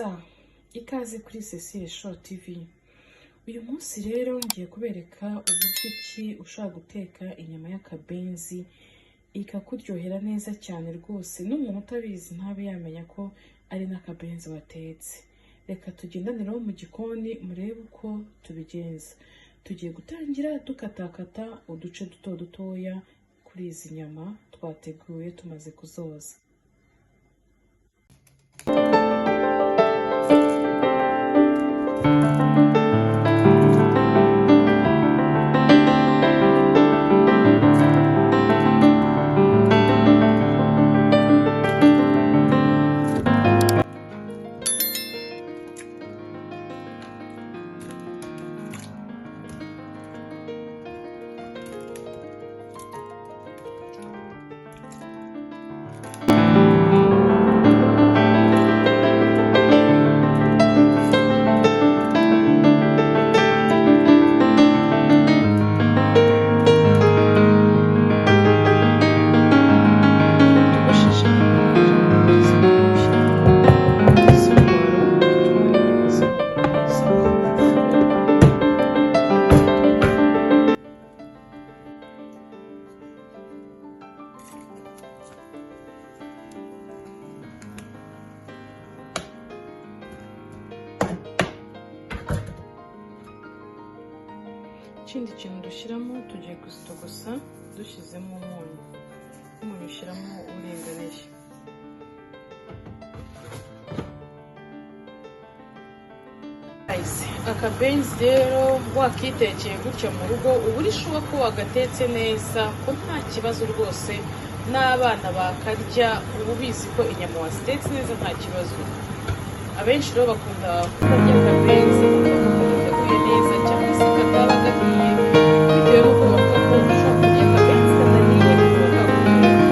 neza, ikaze kuri Cecile Show TV. Uyu munsi rero ngiye kubereka uburyo ki ushaka guteka inyama y'akabenzi ikakuryohera neza cyane rwose, n'umuntu utabizi ntabe yamenya ko ari n'akabenzi watetse. Reka tugendaniraho mu gikoni murebe uko tubigenza. Tugiye gutangira dukatakata uduce duto dutoya kuri izi nyama twateguye tumaze kuzoza. Ikindi kintu dushyiramo, tugiye kuzitogosa dushyizemo umunyu ushyiramo uringaniye. Akabenzi rero wakitekeye gutya mu rugo, uba urishuwa ko wagatetse neza, ko nta kibazo rwose, n'abana bakarya, uba ubizi ko inyama wazitetse neza nta kibazo. Abenshi rero bakunda kurya akabenzi kadateguye neza cyangwa se kataba gahiye, bitewe n'uko bavuga ko ushobora kurya akabenzi kadahiye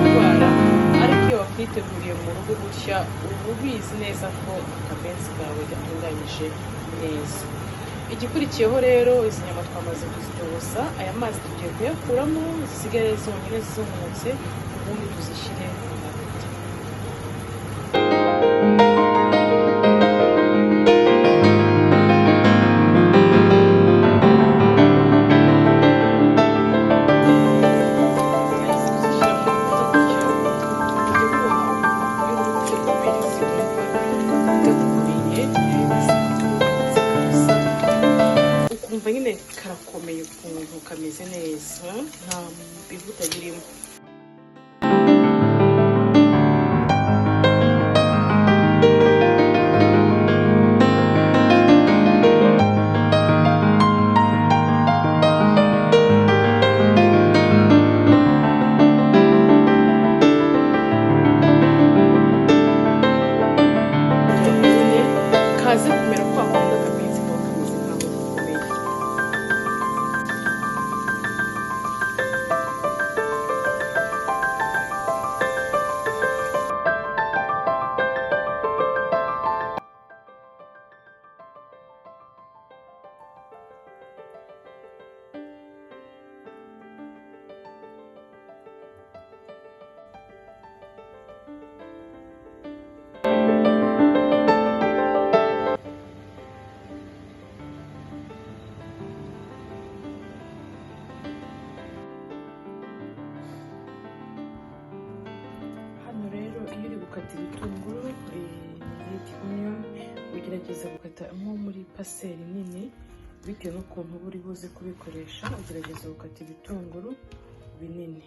kurwara, ariko iyo wakiteguriye mu rugo gutya uba ubizi neza ko akabenzi kawe gatunganyije neza. Igikurikiyeho rero, izi nyama twamaze kuzitogosa, aya mazi tugiye kuyakuramo zisigare zonyine zumutse, ubundi tuzishyire mu mavuta. Nyine karakomeye ukuntu kameze neza, nta bivuta birimo. Kaze kumera kwa kundi akabenzi kaba kameze nkaho gakomeye. Gukata ibitunguru red onion, ugerageza gukata nko muri paseri nini, bitewe n'ukuntu uba uri buze kubikoresha, ugerageza gukata ibitunguru binini.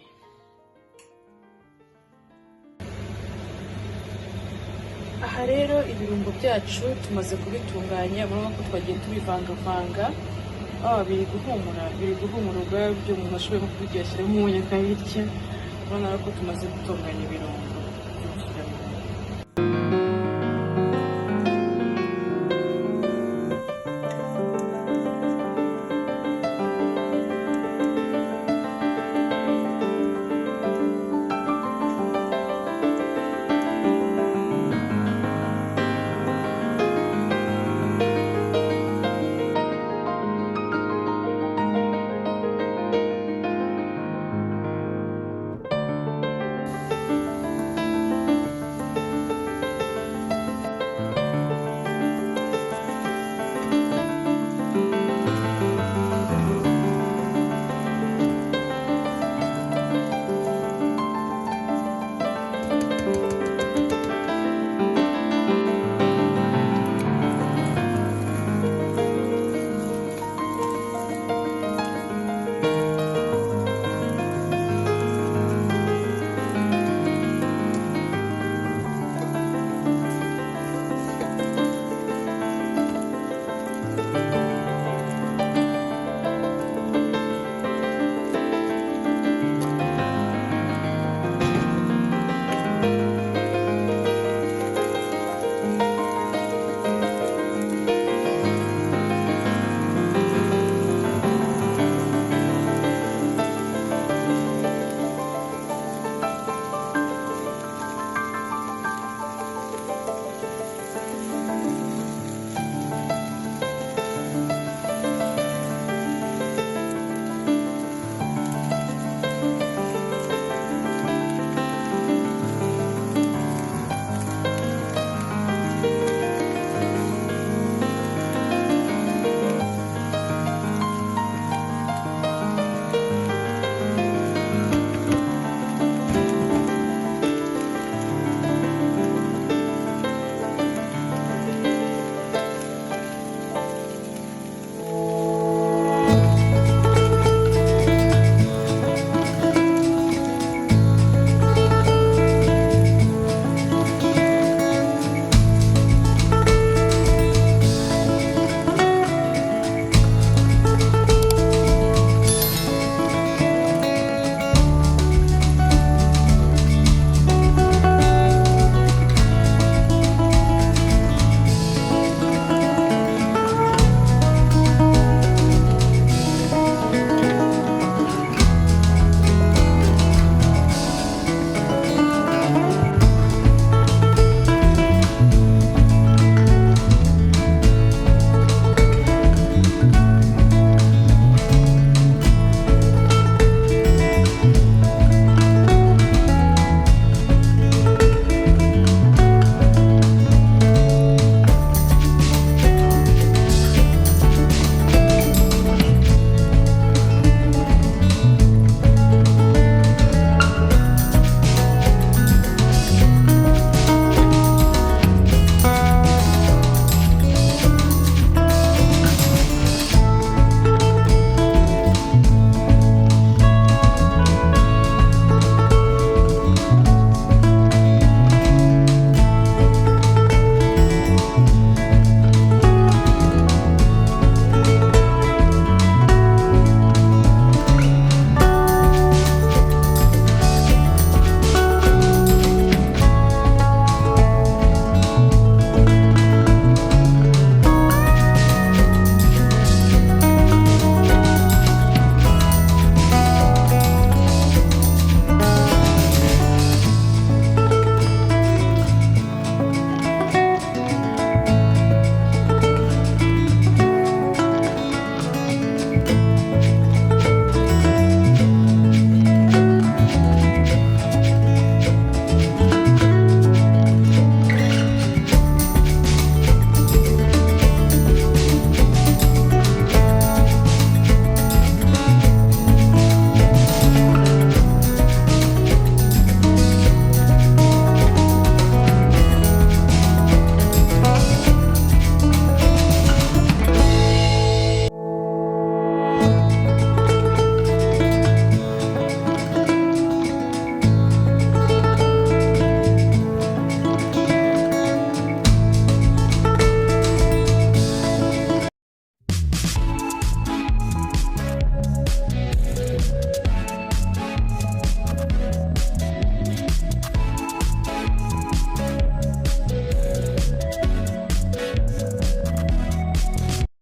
Aha rero ibirungo byacu tumaze kubitunganya, murabona ko twagiye tubivangavanga, biri guhumura ubwabyo, umuntu ashoboye no kubiryoshya umunyu akabirya. Urabona ko tumaze gutunganya ibirungo.